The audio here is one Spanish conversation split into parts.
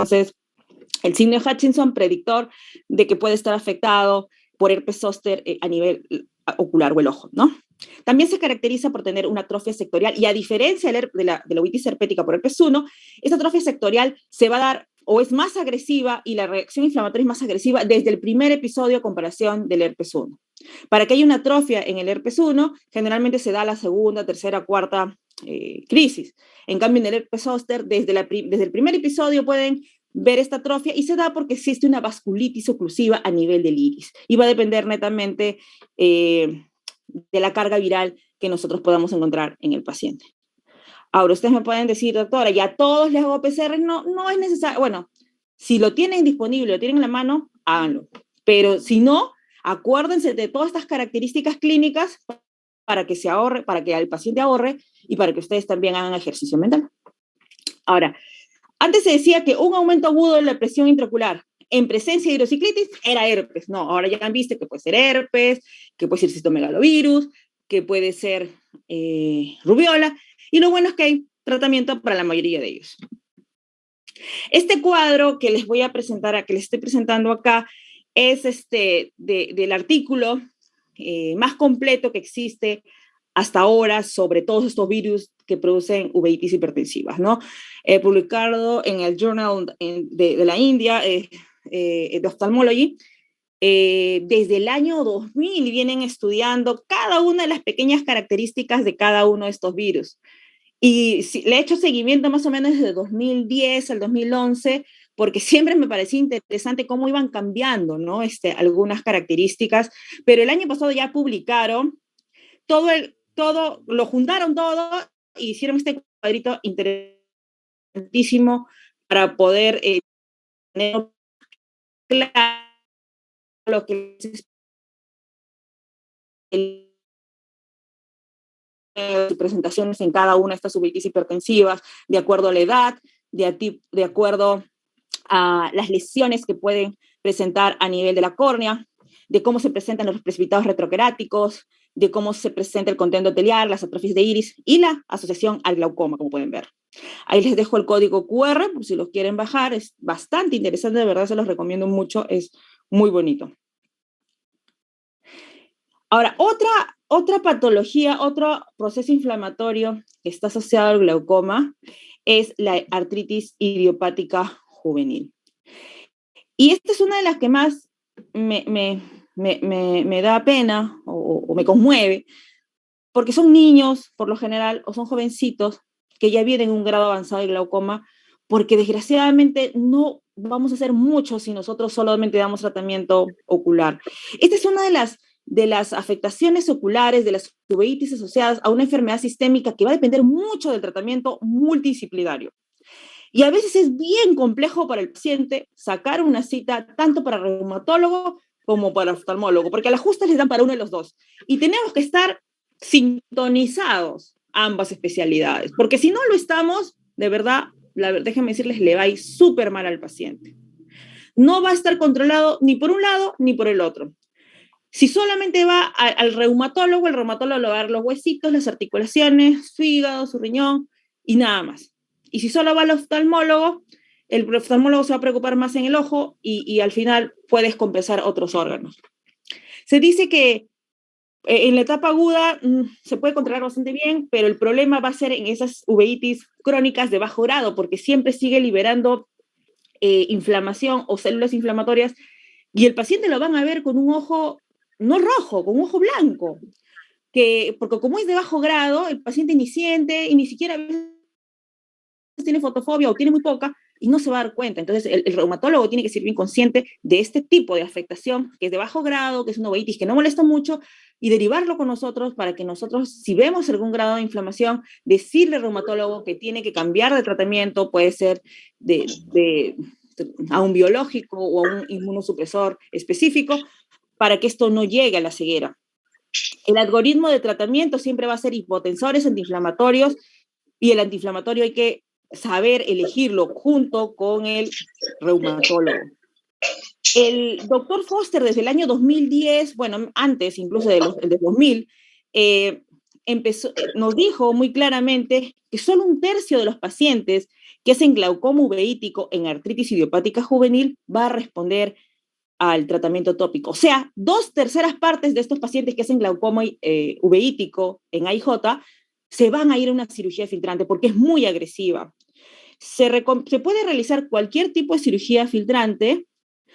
Entonces, el signo de Hutchinson, predictor de que puede estar afectado por herpes zóster a nivel ocular o el ojo, ¿no? También se caracteriza por tener una atrofia sectorial y a diferencia de la uveitis herpética por herpes 1, esta atrofia sectorial se va a dar o es más agresiva y la reacción inflamatoria es más agresiva desde el primer episodio a comparación del herpes 1. Para que haya una atrofia en el herpes 1, generalmente se da la segunda, tercera, cuarta crisis. En cambio, en el herpes zóster, desde el primer episodio pueden ver esta atrofia y se da porque existe una vasculitis oclusiva a nivel del iris y va a depender netamente de la carga viral que nosotros podamos encontrar en el paciente. Ahora, ustedes me pueden decir, doctora, ¿ya a todos les hago PCR? No, no es necesario. Bueno, si lo tienen disponible, lo tienen en la mano, háganlo. Pero si no, acuérdense de todas estas características clínicas para que se ahorre, para que el paciente ahorre y para que ustedes también hagan ejercicio mental. Ahora, antes se decía que un aumento agudo de la presión intraocular en presencia de hidrociclitis era herpes. No, ahora ya han visto que puede ser herpes, que puede ser citomegalovirus, que puede ser rubiola, y lo bueno es que hay tratamiento para la mayoría de ellos. Este cuadro que les voy a presentar, que les estoy presentando acá, es del artículo más completo que existe hasta ahora sobre todos estos virus que producen uveitis hipertensivas, ¿no? Publicado en el Journal de la India de Ophthalmology. Desde el año 2000 vienen estudiando cada una de las pequeñas características de cada uno de estos virus. Y le he hecho seguimiento más o menos desde 2010 al 2011, porque siempre me parecía interesante cómo iban cambiando, ¿no? Algunas características, pero el año pasado ya publicaron lo juntaron todo y hicieron este cuadrito interesantísimo para poder tener claro lo que es presentaciones en cada una de estas uveitis hipertensivas, de acuerdo a la edad, de acuerdo a las lesiones que pueden presentar a nivel de la córnea, de cómo se presentan los precipitados retroqueráticos, de cómo se presenta el conteo endotelial, las atrofias de iris y la asociación al glaucoma, como pueden ver. Ahí les dejo el código QR, por si los quieren bajar, es bastante interesante, de verdad se los recomiendo mucho, es muy bonito. Ahora, otra patología, otro proceso inflamatorio que está asociado al glaucoma es la artritis idiopática juvenil. Y esta es una de las que más me da pena o me conmueve, porque son niños, por lo general, o son jovencitos que ya vienen en un grado avanzado de glaucoma, porque desgraciadamente no vamos a hacer mucho si nosotros solamente damos tratamiento ocular. Esta es una de las afectaciones oculares, de las uveitis asociadas a una enfermedad sistémica que va a depender mucho del tratamiento multidisciplinario. Y a veces es bien complejo para el paciente sacar una cita tanto para reumatólogo como para oftalmólogo, porque a las justas les dan para uno de los dos. Y tenemos que estar sintonizados ambas especialidades, porque si no lo estamos, de verdad, déjenme decirles, le va a ir súper mal al paciente. No va a estar controlado ni por un lado ni por el otro. Si solamente va al reumatólogo, el reumatólogo le va a dar los huesitos, las articulaciones, su hígado, su riñón y nada más. Y si solo va al oftalmólogo, el oftalmólogo se va a preocupar más en el ojo y al final puedes compensar otros órganos. Se dice que en la etapa aguda se puede controlar bastante bien, pero el problema va a ser en esas uveitis crónicas de bajo grado, porque siempre sigue liberando inflamación o células inflamatorias y el paciente lo van a ver con un ojo no rojo, con un ojo blanco, porque como es de bajo grado, el paciente ni siente y ni siquiera tiene fotofobia o tiene muy poca y no se va a dar cuenta. Entonces, el reumatólogo tiene que ser bien consciente de este tipo de afectación que es de bajo grado, que es una uveitis que no molesta mucho y derivarlo con nosotros para que nosotros, si vemos algún grado de inflamación, decirle al reumatólogo que tiene que cambiar de tratamiento, puede ser a un biológico o a un inmunosupresor específico para que esto no llegue a la ceguera. El algoritmo de tratamiento siempre va a ser hipotensores, antiinflamatorios, y el antiinflamatorio hay que saber elegirlo junto con el reumatólogo. El doctor Foster desde el año 2010, bueno, antes incluso del 2000, nos dijo muy claramente que solo un tercio de los pacientes que es en glaucoma uveítico, en artritis idiopática juvenil, va a responder al tratamiento tópico. O sea, 2/3 partes de estos pacientes que hacen glaucoma uveítico en AIJ se van a ir a una cirugía filtrante porque es muy agresiva. Se puede realizar cualquier tipo de cirugía filtrante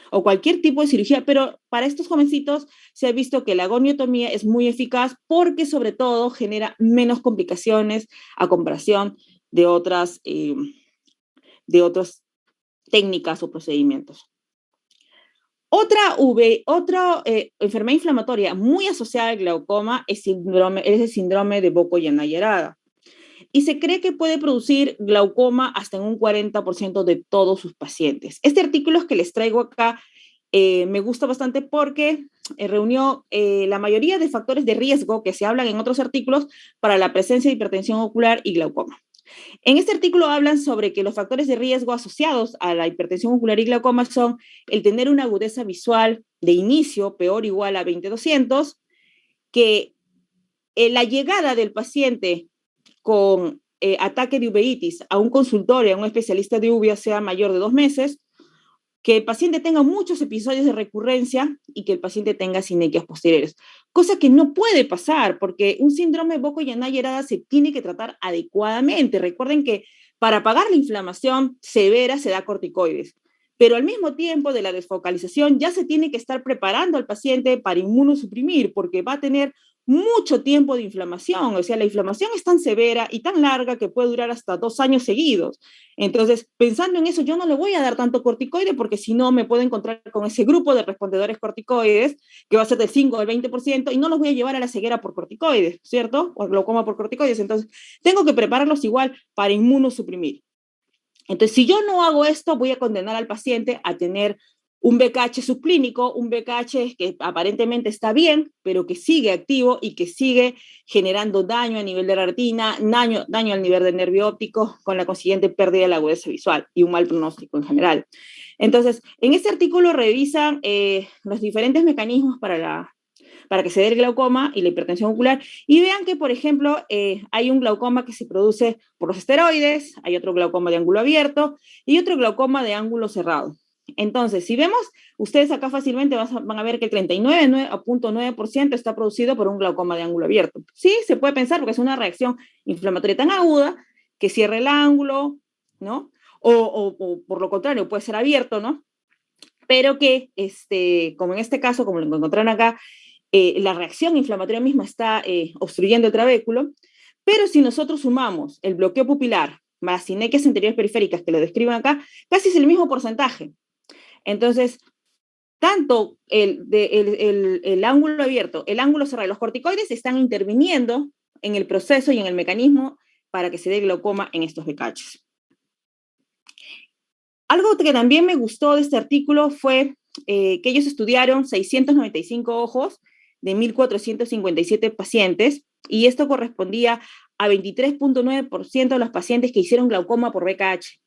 o cualquier tipo de cirugía, pero para estos jovencitos se ha visto que la goniotomía es muy eficaz porque sobre todo genera menos complicaciones a comparación de otras técnicas o procedimientos. Otra enfermedad inflamatoria muy asociada al glaucoma es el síndrome de Bocco-Yanay-Arada. Y se cree que puede producir glaucoma hasta en un 40% de todos sus pacientes. Este artículo que les traigo acá me gusta bastante porque reunió la mayoría de factores de riesgo que se hablan en otros artículos para la presencia de hipertensión ocular y glaucoma. En este artículo hablan sobre que los factores de riesgo asociados a la hipertensión ocular y glaucoma son el tener una agudeza visual de inicio peor o igual a 20/200, que la llegada del paciente con ataque de uveitis a un consultorio, a un especialista de uvea, sea mayor de 2 meses, que el paciente tenga muchos episodios de recurrencia y que el paciente tenga sinequias posteriores, cosa que no puede pasar porque un síndrome Bocco-Yanay-Arada se tiene que tratar adecuadamente. Recuerden que para apagar la inflamación severa se da corticoides, pero al mismo tiempo de la desfocalización ya se tiene que estar preparando al paciente para inmunosuprimir porque va a tener mucho tiempo de inflamación, o sea, la inflamación es tan severa y tan larga que puede durar hasta 2 años seguidos. Entonces, pensando en eso, yo no le voy a dar tanto corticoide porque si no me puedo encontrar con ese grupo de respondedores corticoides que va a ser del 5 al 20% y no los voy a llevar a la ceguera por corticoides, ¿cierto? O glaucoma por corticoides. Entonces, tengo que prepararlos igual para inmunosuprimir. Entonces, si yo no hago esto, voy a condenar al paciente a tener un BKH subclínico, un BKH que aparentemente está bien, pero que sigue activo y que sigue generando daño a nivel de la retina, daño al nivel del nervio óptico, con la consiguiente pérdida de la agudeza visual y un mal pronóstico en general. Entonces, en este artículo revisan los diferentes mecanismos para que se dé el glaucoma y la hipertensión ocular, y vean que, por ejemplo, hay un glaucoma que se produce por los esteroides, hay otro glaucoma de ángulo abierto y otro glaucoma de ángulo cerrado. Entonces, si vemos, ustedes acá fácilmente van a ver que el 39.9% está producido por un glaucoma de ángulo abierto. Sí, se puede pensar porque es una reacción inflamatoria tan aguda que cierra el ángulo, ¿no? O por lo contrario, puede ser abierto, ¿no? Pero que, como en este caso, como lo encontraron acá, la reacción inflamatoria misma está obstruyendo el trabéculo, pero si nosotros sumamos el bloqueo pupilar más sinequias anteriores periféricas que lo describen acá, casi es el mismo porcentaje. Entonces, tanto el ángulo abierto, el ángulo cerrado, los corticoides están interviniendo en el proceso y en el mecanismo para que se dé glaucoma en estos BKHs. Algo que también me gustó de este artículo fue que ellos estudiaron 695 ojos de 1.457 pacientes y esto correspondía a 23.9% de los pacientes que hicieron glaucoma por BKH.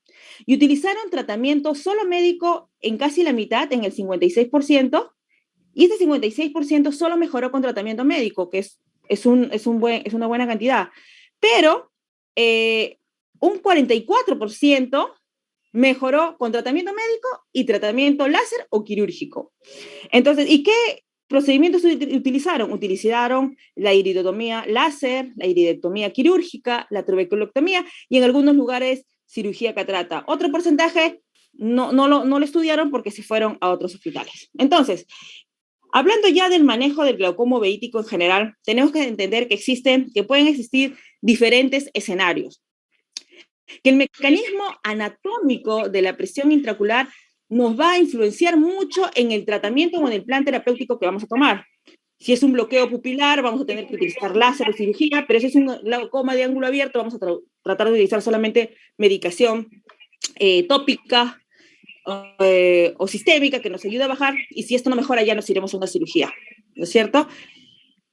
Y utilizaron tratamiento solo médico en casi la mitad, en el 56%, y este 56% solo mejoró con tratamiento médico, que es una buena cantidad. Pero un 44% mejoró con tratamiento médico y tratamiento láser o quirúrgico. Entonces, ¿y qué procedimientos utilizaron? Utilizaron la iridotomía láser, la iridectomía quirúrgica, la trabeculectomía y en algunos lugares cirugía catarata. Otro porcentaje no lo estudiaron porque se fueron a otros hospitales. Entonces, hablando ya del manejo del glaucoma uveítico en general, tenemos que entender que pueden existir diferentes escenarios, que el mecanismo anatómico de la presión intraocular nos va a influenciar mucho en el tratamiento o en el plan terapéutico que vamos a tomar. Si es un bloqueo pupilar, vamos a tener que utilizar láser o cirugía, pero si es un glaucoma de ángulo abierto, vamos a tratar de utilizar solamente medicación tópica o sistémica que nos ayude a bajar, y si esto no mejora ya nos iremos a una cirugía, ¿no es cierto?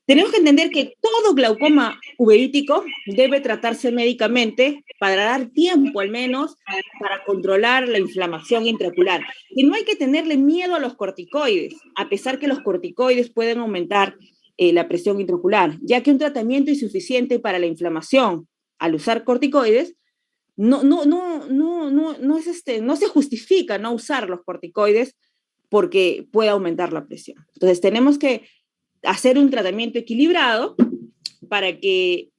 Tenemos que entender que todo glaucoma uveítico debe tratarse médicamente para dar tiempo al menos para controlar la inflamación intraocular. Y no hay que tenerle miedo a los corticoides, a pesar que los corticoides pueden aumentar la presión intraocular, ya que un tratamiento insuficiente para la inflamación al usar corticoides no se justifica no usar los corticoides porque puede aumentar la presión. Entonces tenemos que hacer un tratamiento equilibrado para que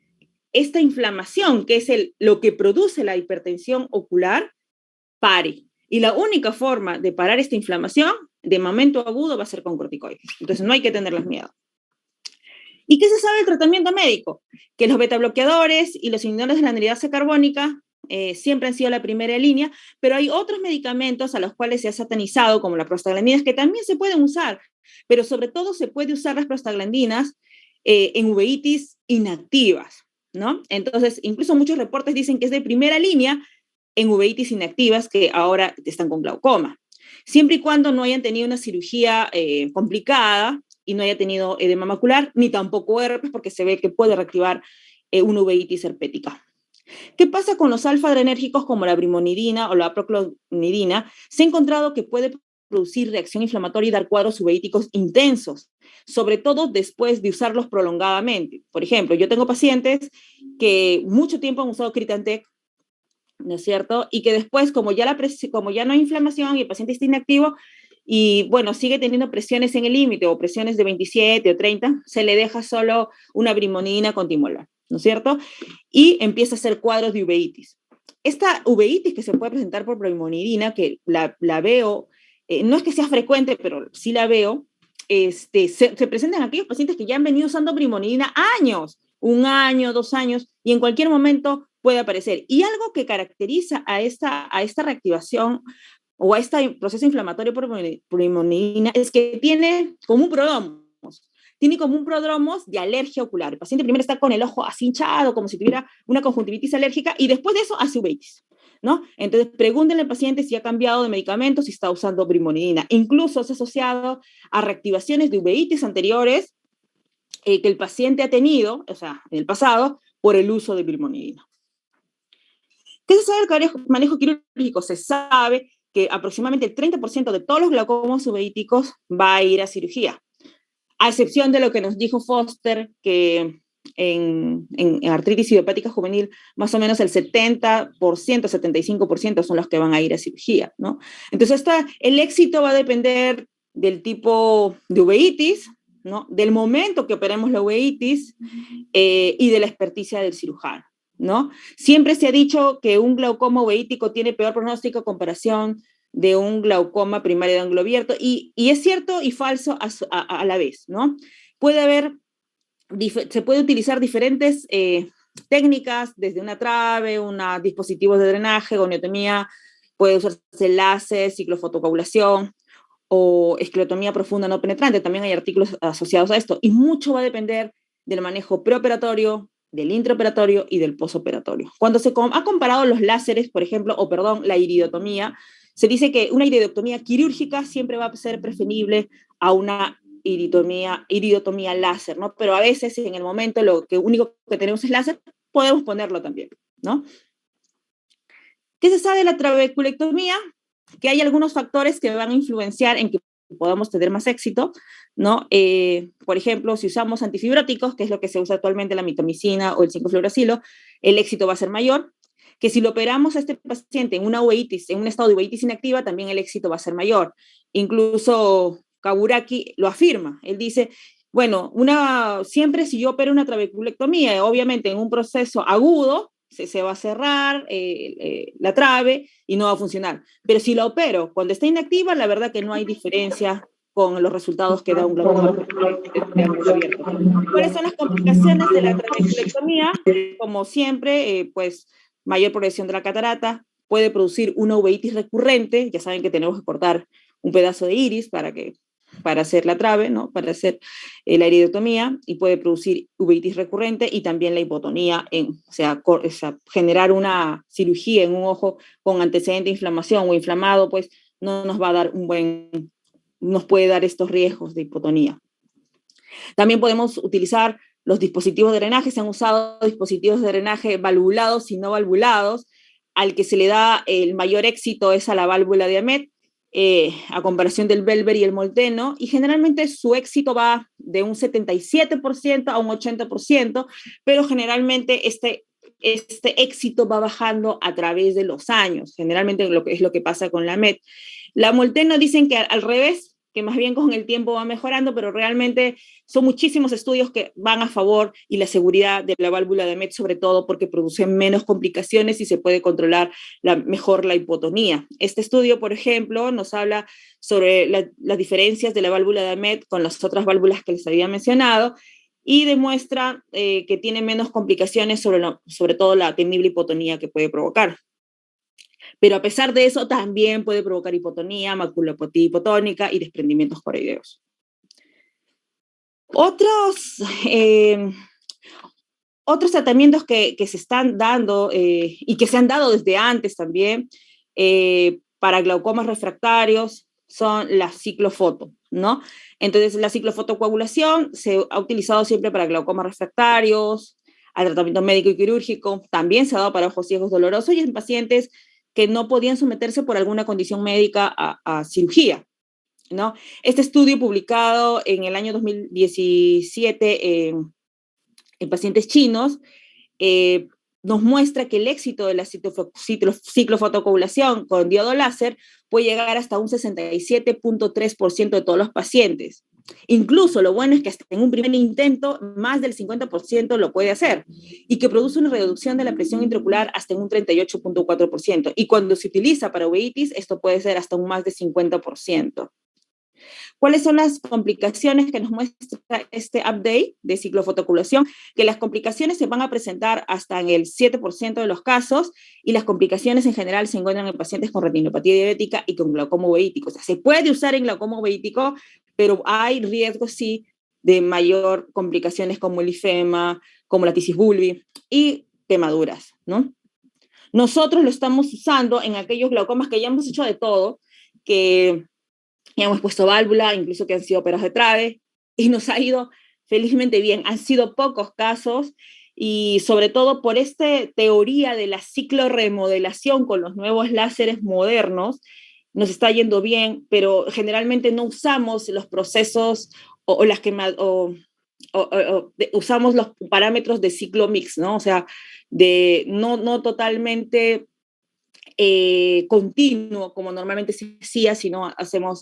esta inflamación, que es lo que produce la hipertensión ocular, pare. Y la única forma de parar esta inflamación de momento agudo va a ser con corticoides. Entonces no hay que tenerles miedo. ¿Y qué se sabe del tratamiento médico? Que los betabloqueadores y los inhibidores de la anhidrasa carbónica siempre han sido la primera línea, pero hay otros medicamentos a los cuales se ha satanizado, como las prostaglandinas, que también se pueden usar, pero sobre todo se puede usar las prostaglandinas en uveitis inactivas, ¿no? Entonces, incluso muchos reportes dicen que es de primera línea en uveitis inactivas que ahora están con glaucoma, siempre y cuando no hayan tenido una cirugía complicada y no haya tenido edema macular, ni tampoco herpes, porque se ve que puede reactivar una uveitis herpética. ¿Qué pasa con los alfa-adrenérgicos como la brimonidina o la proclonidina? Se ha encontrado que puede producir reacción inflamatoria y dar cuadros uveíticos intensos, sobre todo después de usarlos prolongadamente. Por ejemplo, yo tengo pacientes que mucho tiempo han usado Critantec, ¿no es cierto? Y que después, como ya no hay inflamación y el paciente está inactivo, y bueno, sigue teniendo presiones en el límite o presiones de 27 o 30, se le deja solo una brimonidina con timolol, ¿no es cierto? Y empieza a hacer cuadros de uveitis. Esta uveitis que se puede presentar por brimonidina, que la veo, no es que sea frecuente, pero sí la veo, se presentan aquellos pacientes que ya han venido usando brimonidina años, 1 año, 2 años, y en cualquier momento puede aparecer. Y algo que caracteriza a esta reactivación o a este proceso inflamatorio por brimonidina es que tiene como un prodromos de alergia ocular. El paciente primero está con el ojo así hinchado, como si tuviera una conjuntivitis alérgica, y después de eso hace uveitis, ¿no? Entonces, pregúntenle al paciente si ha cambiado de medicamento, si está usando brimonidina. Incluso es asociado a reactivaciones de uveitis anteriores que el paciente ha tenido, o sea, en el pasado, por el uso de brimonidina. ¿Qué se sabe del manejo quirúrgico? Se sabe que aproximadamente el 30% de todos los glaucomas uveíticos va a ir a cirugía, a excepción de lo que nos dijo Foster, que en artritis idiopática juvenil, más o menos el 70%, 75% son los que van a ir a cirugía, ¿no? Entonces, el éxito va a depender del tipo de uveitis, ¿no? Del momento que operemos la uveitis y de la experticia del cirujano, ¿no? Siempre se ha dicho que un glaucoma uveítico tiene peor pronóstico a comparación de un glaucoma primario de ángulo abierto, y es cierto y falso a la vez, ¿no? Se puede utilizar diferentes técnicas, desde una trave, dispositivos de drenaje, goniotomía, puede usarse láser, ciclofotocoagulación o esclerotomía profunda no penetrante. También hay artículos asociados a esto, y mucho va a depender del manejo preoperatorio, del intraoperatorio y del posoperatorio. Cuando se ha comparado los láseres, por ejemplo, la iridotomía, se dice que una iridotomía quirúrgica siempre va a ser preferible a una iridotomía láser, ¿no? Pero a veces, en el momento, lo único que tenemos es láser, podemos ponerlo también, ¿no? ¿Qué se sabe de la trabeculectomía? Que hay algunos factores que van a influenciar en que podamos tener más éxito, ¿no? Por ejemplo, si usamos antifibróticos, que es lo que se usa actualmente, la mitomicina o el 5-fluoracilo, el éxito va a ser mayor. Que si lo operamos a este paciente en una uveitis, en un estado de uveitis inactiva, también el éxito va a ser mayor. Incluso Kaburaki lo afirma. Él dice, bueno, siempre si yo opero una trabeculectomía, obviamente en un proceso agudo, se va a cerrar la trave y no va a funcionar. Pero si la opero cuando está inactiva, la verdad que no hay diferencia con los resultados que da un glaucoma abierto. ¿Cuáles son las complicaciones de la trabeculectomía? Como siempre, pues mayor progresión de la catarata, puede producir una uveitis recurrente. Ya saben que tenemos que cortar un pedazo de iris para hacer la trave, ¿no? Para hacer la iridotomía, y puede producir uveitis recurrente, y también la hipotonía, o sea, generar una cirugía en un ojo con antecedente de inflamación o inflamado, pues no nos va a dar nos puede dar estos riesgos de hipotonía. También podemos utilizar los dispositivos de drenaje. Se han usado dispositivos de drenaje valvulados y no valvulados. Al que se le da el mayor éxito es a la válvula de Ahmed, a comparación del Belver y el Molteno, y generalmente su éxito va de un 77% a un 80%, pero generalmente este éxito va bajando a través de los años, generalmente es lo que pasa con la MET. La Molteno dicen que al revés, que más bien con el tiempo va mejorando, pero realmente son muchísimos estudios que van a favor y la seguridad de la válvula de MET, sobre todo porque produce menos complicaciones y se puede controlar mejor la hipotonía. Este estudio, por ejemplo, nos habla sobre las diferencias de la válvula de MET con las otras válvulas que les había mencionado y demuestra que tiene menos complicaciones sobre todo la temible hipotonía que puede provocar. Pero a pesar de eso, también puede provocar hipotonía, maculopatía hipotónica y desprendimientos coroideos. Otros tratamientos que se están dando y que se han dado desde antes también para glaucomas refractarios son la ciclofoto, ¿no? Entonces, la ciclofotocoagulación se ha utilizado siempre para glaucomas refractarios, al tratamiento médico y quirúrgico, también se ha dado para ojos ciegos dolorosos y en pacientes que no podían someterse por alguna condición médica a cirugía, ¿no? Este estudio publicado en el año 2017 en pacientes chinos nos muestra que el éxito de la ciclofotocoagulación con diodo láser puede llegar hasta un 67.3% de todos los pacientes. Incluso lo bueno es que hasta en un primer intento más del 50% lo puede hacer y que produce una reducción de la presión intraocular hasta en un 38.4%. Y cuando se utiliza para uveitis, esto puede ser hasta un más de 50%. ¿Cuáles son las complicaciones que nos muestra este update de ciclofotocoagulación? Que las complicaciones se van a presentar hasta en el 7% de los casos y las complicaciones en general se encuentran en pacientes con retinopatía diabética y con glaucoma uveítico. O sea, se puede usar en glaucoma uveítico, pero hay riesgos, sí, de mayor complicaciones como el ifema, como la tisis bulbi y quemaduras, ¿no? Nosotros lo estamos usando en aquellos glaucomas que ya hemos hecho de todo, que ya hemos puesto válvula, incluso que han sido operados de trave, y nos ha ido felizmente bien. Han sido pocos casos, y sobre todo por esta teoría de la ciclorremodelación con los nuevos láseres modernos, nos está yendo bien, pero generalmente no usamos los procesos usamos los parámetros de ciclo mix, ¿no? O sea, no totalmente continuo, como normalmente se hacía, sino hacemos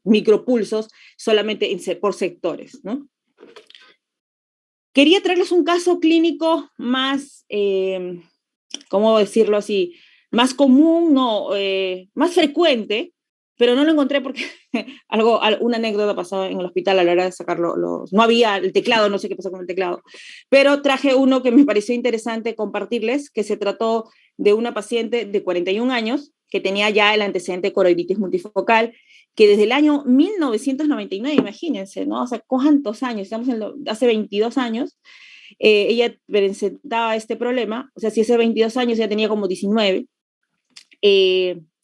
micropulsos solamente por sectores, ¿no? Quería traerles un caso clínico más, ¿cómo decirlo así? Más común, no, más frecuente, pero no lo encontré porque una anécdota pasó en el hospital a la hora de sacarlo. No había el teclado, no sé qué pasó con el teclado, pero traje uno que me pareció interesante compartirles, que se trató de una paciente de 41 años que tenía ya el antecedente de coroiditis multifocal, que desde el año 1999, imagínense, ¿no? O sea, ¿cuántos años? Estamos hace 22 años, ella presentaba este problema, o sea, si hace 22 años ya tenía como 19,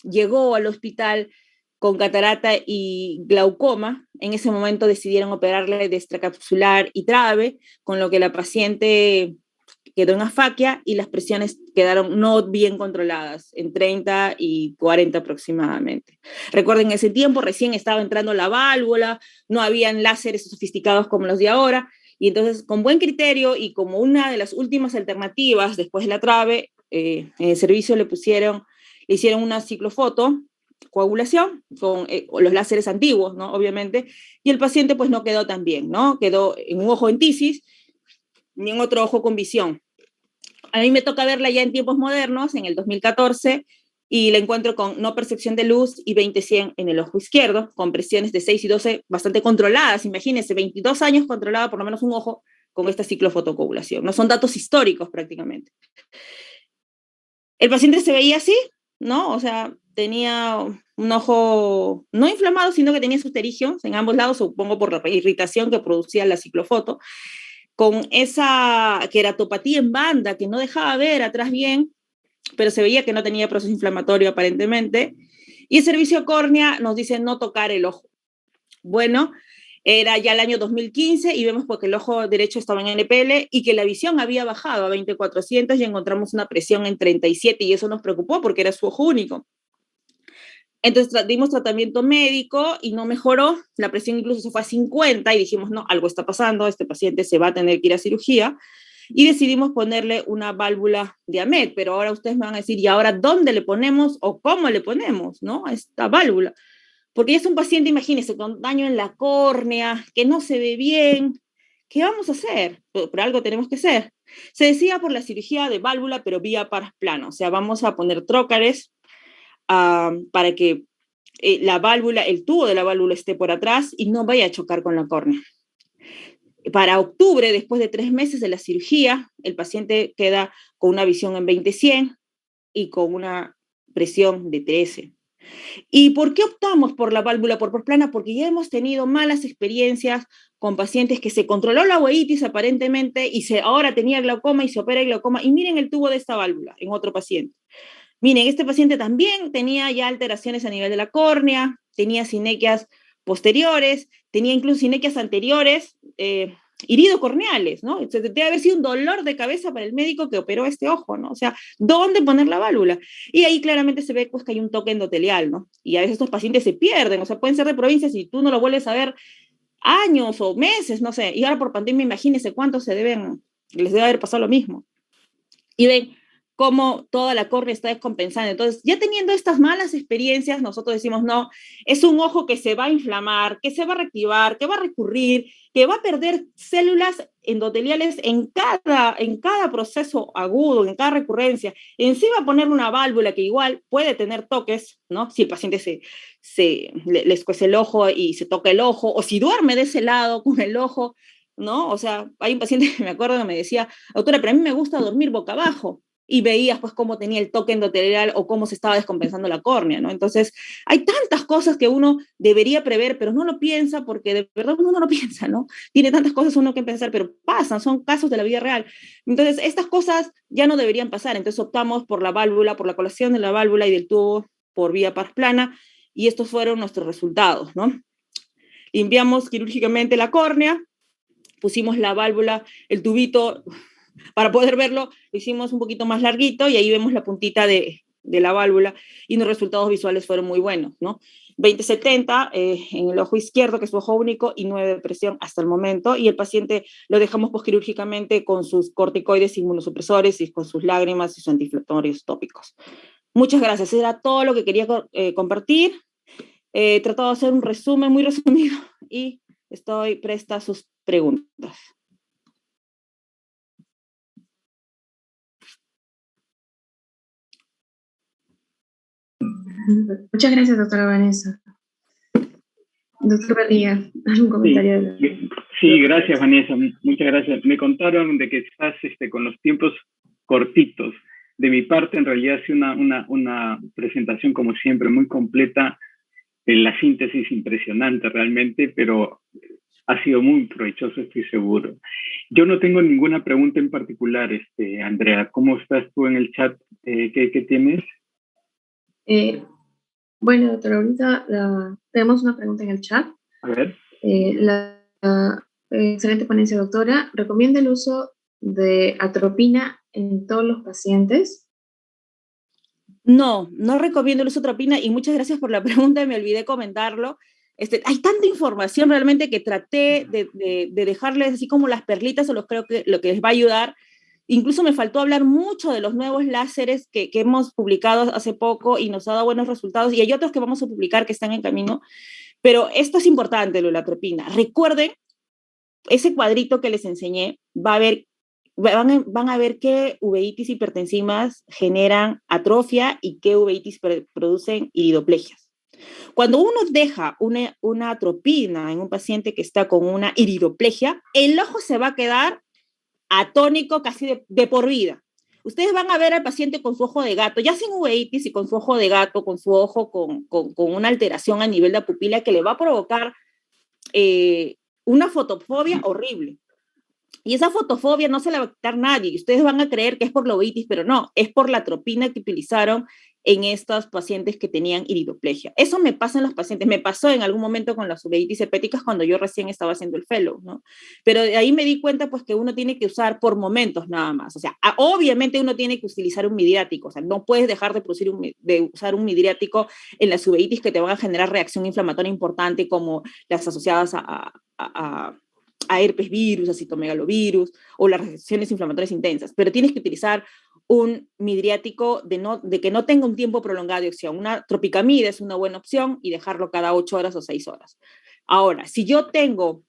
llegó al hospital con catarata y glaucoma. En ese momento decidieron operarle de extracapsular y trave, con lo que la paciente quedó en afaquia y las presiones quedaron no bien controladas, en 30 y 40 aproximadamente. Recuerden, en ese tiempo recién estaba entrando la válvula, no habían láseres sofisticados como los de ahora, y entonces con buen criterio y como una de las últimas alternativas después de la trave, en el servicio le hicieron una ciclofoto, coagulación con los láseres antiguos, ¿no? Obviamente, y el paciente pues no quedó tan bien, ¿no? Quedó en un ojo en tisis, ni en otro ojo con visión. A mí me toca verla ya en tiempos modernos, en el 2014, y la encuentro con no percepción de luz y 20/100 en el ojo izquierdo, con presiones de 6 y 12 bastante controladas. Imagínense, 22 años controlada por lo menos un ojo con esta ciclofotocoagulación. No son datos históricos prácticamente. El paciente se veía así, ¿no? O sea, tenía un ojo no inflamado, sino que tenía sus pterigios en ambos lados, supongo por la irritación que producía la ciclofoto, con esa queratopatía en banda que no dejaba ver atrás bien, pero se veía que no tenía proceso inflamatorio aparentemente. Y el servicio córnea nos dice no tocar el ojo. Bueno, era ya el año 2015 y vemos porque el ojo derecho estaba en NPL y que la visión había bajado a 20/400 y encontramos una presión en 37 y eso nos preocupó porque era su ojo único. Entonces dimos tratamiento médico y no mejoró, la presión incluso se fue a 50 y dijimos, no, algo está pasando, este paciente se va a tener que ir a cirugía. y decidimos ponerle una válvula de AMED, pero ahora ustedes me van a decir, ¿y ahora dónde le ponemos o cómo le ponemos, ¿no? A esta válvula? Porque es un paciente, imagínense, con daño en la córnea, que no se ve bien. ¿Qué vamos a hacer? Por algo tenemos que hacer. Se decía por la cirugía de válvula, pero vía parasplano. O sea, vamos a poner trócares para que la válvula, el tubo de la válvula esté por atrás y no vaya a chocar con la córnea. Para octubre, después de 3 meses de la cirugía, el paciente queda con una visión en 20/100 y con una presión de 13. ¿Y por qué optamos por la válvula por plana? Porque ya hemos tenido malas experiencias con pacientes que se controló la uveitis aparentemente y ahora tenía glaucoma y se opera el glaucoma. Y miren el tubo de esta válvula en otro paciente. Miren, este paciente también tenía ya alteraciones a nivel de la córnea, tenía sinequias posteriores, tenía incluso sinequias anteriores, iridocorneales, ¿no? Entonces, debe haber sido un dolor de cabeza para el médico que operó este ojo, ¿no? O sea, ¿dónde poner la válvula? Y ahí claramente se ve pues, que hay un toque endotelial, ¿no? Y a veces estos pacientes se pierden, o sea, pueden ser de provincias y tú no lo vuelves a ver años o meses, no sé. Y ahora por pandemia, imagínense cuántos les debe haber pasado lo mismo. Y ven cómo toda la córnea está descompensada. Entonces, ya teniendo estas malas experiencias, nosotros decimos, no, es un ojo que se va a inflamar, que se va a reactivar, que va a recurrir, que va a perder células endoteliales en cada proceso agudo, en cada recurrencia. Encima ponerle una válvula que igual puede tener toques, ¿no? Si el paciente le escuece el ojo y se toca el ojo, o si duerme de ese lado con el ojo, ¿no? O sea, hay un paciente que me acuerdo que me decía, doctora, pero a mí me gusta dormir boca abajo. Y veías pues cómo tenía el toque endotelial o cómo se estaba descompensando la córnea, ¿no? Entonces, hay tantas cosas que uno debería prever, pero no lo piensa porque de verdad uno no lo piensa, ¿no? Tiene tantas cosas uno que pensar, pero pasan, son casos de la vida real. Entonces, estas cosas ya no deberían pasar. Entonces, optamos por la válvula, por la colación de la válvula y del tubo por vía parasplana, y estos fueron nuestros resultados, ¿no? Limpiamos quirúrgicamente la córnea, pusimos la válvula, el tubito, para poder verlo, lo hicimos un poquito más larguito y ahí vemos la puntita de la válvula y los resultados visuales fueron muy buenos, ¿no? 20/70 en el ojo izquierdo, que es su ojo único, y 9 de presión hasta el momento, y el paciente lo dejamos posquirúrgicamente con sus corticoides inmunosupresores y con sus lágrimas y sus antiinflamatorios tópicos. Muchas gracias, era todo lo que quería compartir. He tratado de hacer un resumen muy resumido y estoy presta a sus preguntas. Muchas gracias, doctora Vanessa. Doctor García, ¿algún comentario? Sí, gracias, Vanessa. Muchas gracias. Me contaron de que estás con los tiempos cortitos. De mi parte, en realidad, ha sido una presentación, como siempre, muy completa. La síntesis impresionante realmente, pero ha sido muy provechoso, estoy seguro. Yo no tengo ninguna pregunta en particular, Andrea. ¿Cómo estás tú en el chat? ¿Qué tienes? Bueno, doctora, ahorita tenemos una pregunta en el chat. A ver. Excelente ponencia, doctora. ¿Recomienda el uso de atropina en todos los pacientes? No recomiendo el uso de atropina y muchas gracias por la pregunta, me olvidé comentarlo. Hay tanta información realmente que traté de dejarles así como las perlitas, o creo que lo que les va a ayudar. Incluso me faltó hablar mucho de los nuevos láseres que hemos publicado hace poco y nos ha dado buenos resultados, y hay otros que vamos a publicar que están en camino, pero esto es importante, lo de la atropina. Recuerden, ese cuadrito que les enseñé, van a ver qué uveitis hipertensivas generan atrofia y qué uveitis producen iridoplegias. Cuando uno deja una atropina en un paciente que está con una iridoplegia, el ojo se va a quedar atónico casi de por vida. Ustedes van a ver al paciente con su ojo de gato, ya sin uveitis y con su ojo de gato, con su ojo con una alteración a nivel de la pupila que le va a provocar una fotofobia horrible. Y esa fotofobia no se la va a quitar nadie. Ustedes van a creer que es por la uveitis, pero no, es por la atropina que utilizaron en estos pacientes que tenían iridoplegia. Eso me pasa en los pacientes. Me pasó en algún momento con las uveitis herpéticas cuando yo recién estaba haciendo el fellow, ¿no? Pero de ahí me di cuenta pues que uno tiene que usar por momentos nada más. O sea, obviamente uno tiene que utilizar un midriático. O sea, no puedes dejar de usar un midriático en las uveitis que te van a generar reacción inflamatoria importante como las asociadas a a herpes virus, a citomegalovirus o las reacciones inflamatorias intensas, pero tienes que utilizar un midriático de que no tenga un tiempo prolongado de acción. Una tropicamida es una buena opción y dejarlo cada 8 horas o 6 horas. Ahora, si yo tengo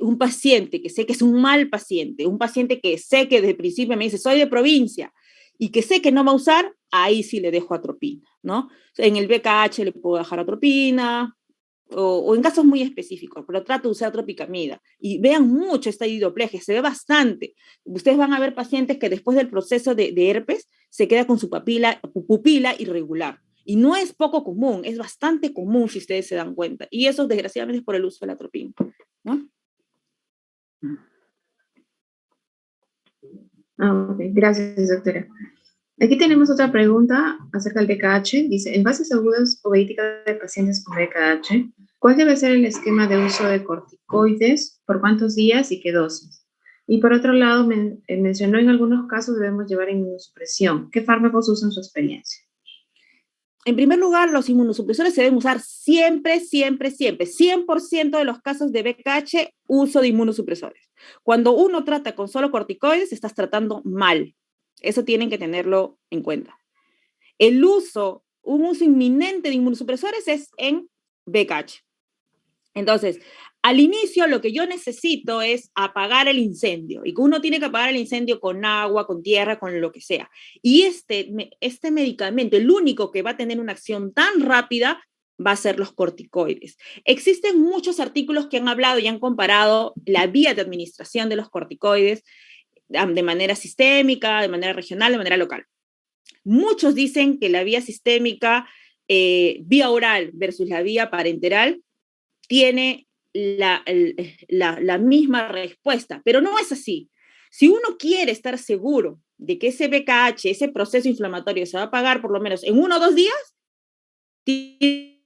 un paciente que sé que es un mal paciente, un paciente que sé que desde el principio me dice, soy de provincia, y que sé que no va a usar, ahí sí le dejo atropina, ¿no? En el BKH le puedo dejar atropina, o en casos muy específicos, pero trato de usar tropicamida. Y vean mucho esta idoplegia, se ve bastante. Ustedes van a ver pacientes que después del proceso de herpes se queda con su pupila irregular. Y no es poco común, es bastante común si ustedes se dan cuenta. Y eso desgraciadamente es por el uso de la atropina, ¿no? Okay. Gracias, doctora. Aquí tenemos otra pregunta acerca del BKH. Dice, en fases agudas o veíticas de pacientes con BKH, ¿cuál debe ser el esquema de uso de corticoides? ¿Por cuántos días y qué dosis? Y por otro lado, mencionó en algunos casos debemos llevar inmunosupresión. ¿Qué fármacos usan en su experiencia? En primer lugar, los inmunosupresores se deben usar siempre, siempre, siempre. 100% de los casos de BKH, uso de inmunosupresores. Cuando uno trata con solo corticoides, estás tratando mal. Eso tienen que tenerlo en cuenta. Un uso inminente de inmunosupresores es en BKH. Entonces, al inicio lo que yo necesito es apagar el incendio, y que uno tiene que apagar el incendio con agua, con tierra, con lo que sea. Y este medicamento, el único que va a tener una acción tan rápida, va a ser los corticoides. Existen muchos artículos que han hablado y han comparado la vía de administración de los corticoides de manera sistémica, de manera regional, de manera local. Muchos dicen que la vía sistémica, vía oral versus la vía parenteral, tiene la misma respuesta, pero no es así. Si uno quiere estar seguro de que ese BKH, ese proceso inflamatorio se va a apagar por lo menos en 1 o 2 días, tiene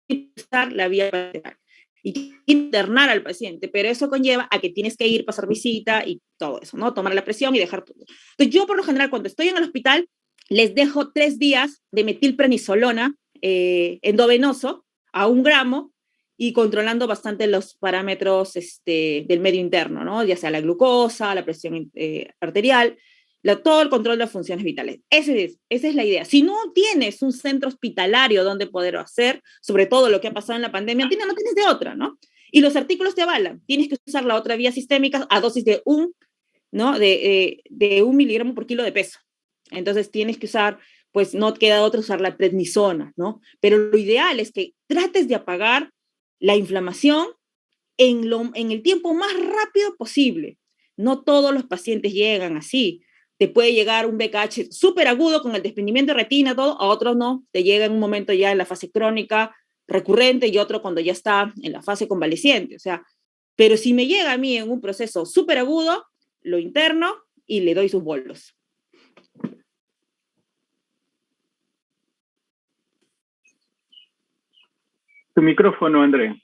que usar la vía parenteral y internar al paciente, pero eso conlleva a que tienes que ir, pasar visita y todo eso, ¿no? Tomar la presión y dejar todo. Entonces yo por lo general cuando estoy en el hospital les dejo 3 días de metilprednisolona endovenoso a 1 gramo y controlando bastante los parámetros del medio interno, ¿no? Ya sea la glucosa, la presión arterial, todo el control de las funciones vitales. Esa es la idea. Si no tienes un centro hospitalario donde poder hacer, sobre todo lo que ha pasado en la pandemia, no tienes de otra, ¿no? Y los artículos te avalan. Tienes que usar la otra vía sistémica a dosis de 1 miligramo por kilo de peso. Entonces tienes que usar, pues no queda otra usar la prednisona, ¿no? Pero lo ideal es que trates de apagar la inflamación en el tiempo más rápido posible. No todos los pacientes llegan así. Te puede llegar un BKH súper agudo con el desprendimiento de retina, todo, a otros no. Te llega en un momento ya en la fase crónica recurrente y otro cuando ya está en la fase convaleciente. O sea, pero si me llega a mí en un proceso súper agudo, lo interno y le doy sus bolos. Tu micrófono, Andrea.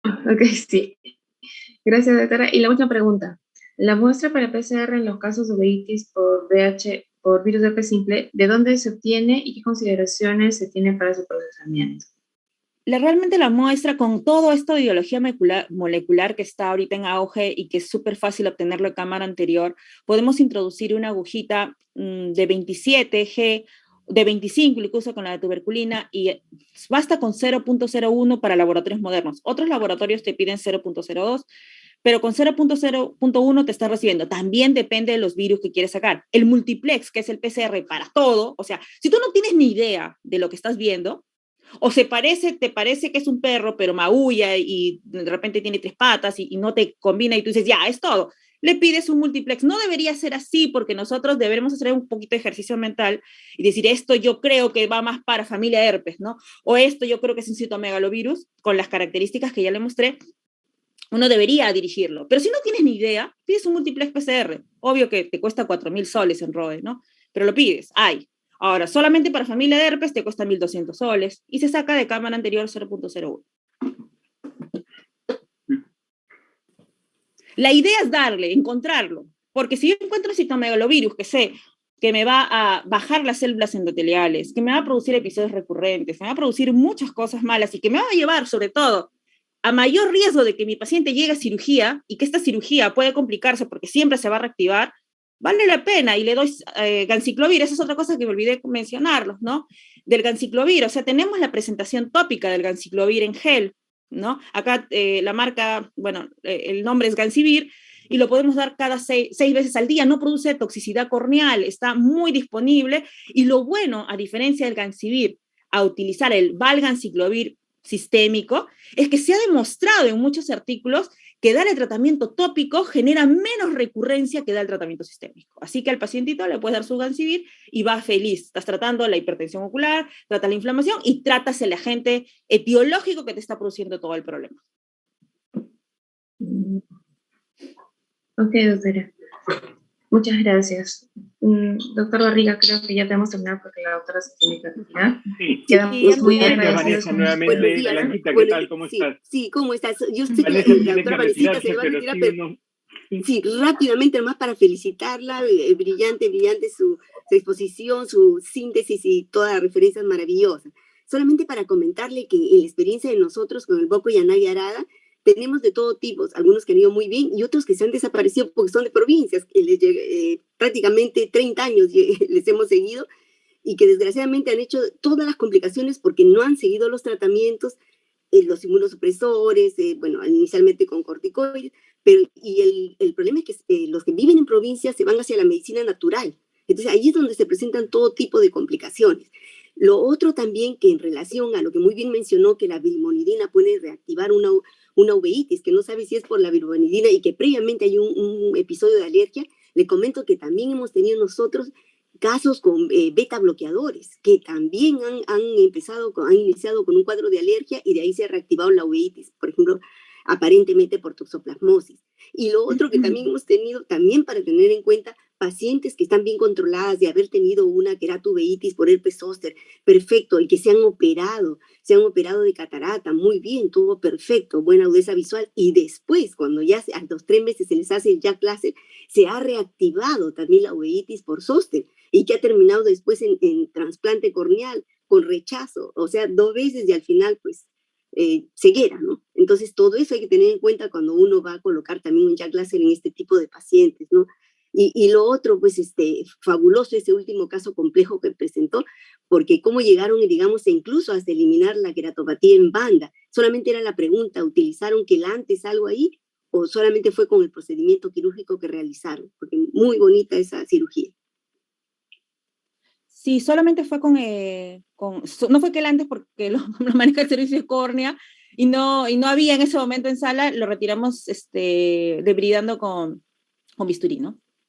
Ok, sí. Gracias, doctora. Y la última pregunta. La muestra para PCR en los casos de uveitis por virus de herpes simple, ¿de dónde se obtiene y qué consideraciones se tienen para su procesamiento? Realmente la muestra, con todo esto de biología molecular que está ahorita en auge y que es súper fácil obtenerlo de cámara anterior, podemos introducir una agujita de 27G, de 25 incluso con la de tuberculina, y basta con 0.01 para laboratorios modernos. Otros laboratorios te piden 0.02, pero con 0.0.1 te está recibiendo. También depende de los virus que quieres sacar. El multiplex, que es el PCR para todo, o sea, si tú no tienes ni idea de lo que estás viendo, o te parece que es un perro, pero maulla y de repente tiene 3 patas y no te combina y tú dices, ya, es todo. Le pides un multiplex. No debería ser así porque nosotros debemos hacer un poquito de ejercicio mental y decir, esto yo creo que va más para familia herpes, ¿no? O esto yo creo que es un citomegalovirus con las características que ya le mostré. Uno debería dirigirlo. Pero si no tienes ni idea, pides un multiplex PCR. Obvio que te cuesta 4.000 soles en ROE, ¿no? Pero lo pides, hay. Ahora, solamente para familia de herpes te cuesta 1.200 soles y se saca de cámara anterior 0.01. La idea es encontrarlo, porque si yo encuentro citomegalovirus que sé que me va a bajar las células endoteliales, que me va a producir episodios recurrentes, me va a producir muchas cosas malas y que me va a llevar, sobre todo, a mayor riesgo de que mi paciente llegue a cirugía y que esta cirugía puede complicarse porque siempre se va a reactivar, vale la pena y le doy ganciclovir. Esa es otra cosa que me olvidé mencionarlos, ¿no? Del ganciclovir, o sea, tenemos la presentación tópica del ganciclovir en gel, ¿no? Acá la marca, bueno, el nombre es Gancivir, y lo podemos dar cada 6 veces al día, no produce toxicidad corneal, está muy disponible, y lo bueno, a diferencia del Gancivir, a utilizar el valganciclovir sistémico, es que se ha demostrado en muchos artículos que dar el tratamiento tópico genera menos recurrencia que dar el tratamiento sistémico. Así que al pacientito le puedes dar su Gancivir y va feliz. Estás tratando la hipertensión ocular, trata la inflamación y tratas el agente etiológico que te está produciendo todo el problema. Ok, doctora. Muchas gracias. Doctor Barriga, creo que ya tenemos terminado porque la doctora se tiene que retirar. Sí. Quedamos muy Gracias, agradecidos. Vanessa, nuevamente. Blanquita, ¿qué tal? ¿Cómo estás? Sí, ¿cómo estás? Yo sé Vanessa que la tiene doctora que Vanesita se retirarse, va a pero retirar, sí pero uno... sí, rápidamente, nomás para felicitarla, brillante su exposición, su síntesis y todas las referencias maravillosas. Solamente para comentarle que en la experiencia de nosotros con el Boco y Anaya Arada, tenemos de todo tipo, algunos que han ido muy bien y otros que se han desaparecido porque son de provincias, que prácticamente 30 años les hemos seguido y que desgraciadamente han hecho todas las complicaciones porque no han seguido los tratamientos, los inmunosupresores, bueno, inicialmente con corticoides, pero y el problema es que los que viven en provincias se van hacia la medicina natural. Entonces, ahí es donde se presentan todo tipo de complicaciones. Lo otro también que en relación a lo que muy bien mencionó, que la vilmonidina puede reactivar una uveitis, que no sabe si es por la vilmonidina y que previamente hay un episodio de alergia, le comento que también hemos tenido nosotros casos con beta bloqueadores, que también han iniciado con un cuadro de alergia y de ahí se ha reactivado la uveitis, por ejemplo, aparentemente por toxoplasmosis. Y lo otro que también hemos tenido, también para tener en cuenta, pacientes que están bien controladas de haber tenido una queratuveitis por herpes zóster, perfecto, y que se han operado de catarata, muy bien, todo perfecto, buena agudeza visual, y después, cuando ya a los 3 meses se les hace el Jack Láser, se ha reactivado también la uveitis por zóster, y que ha terminado después en trasplante corneal, con rechazo, o sea, 2 veces y al final, pues, ceguera, ¿no? Entonces, todo eso hay que tener en cuenta cuando uno va a colocar también un Jack Láser en este tipo de pacientes, ¿no? Y lo otro, pues, fabuloso ese último caso complejo que presentó, porque cómo llegaron, digamos, incluso hasta eliminar la queratopatía en banda. Solamente era la pregunta, ¿utilizaron quelantes, algo ahí? ¿O solamente fue con el procedimiento quirúrgico que realizaron? Porque muy bonita esa cirugía. Sí, solamente fue no fue quelantes porque lo maneja el servicio de córnea y no había en ese momento en sala, lo retiramos debridando con bisturí, ¿no?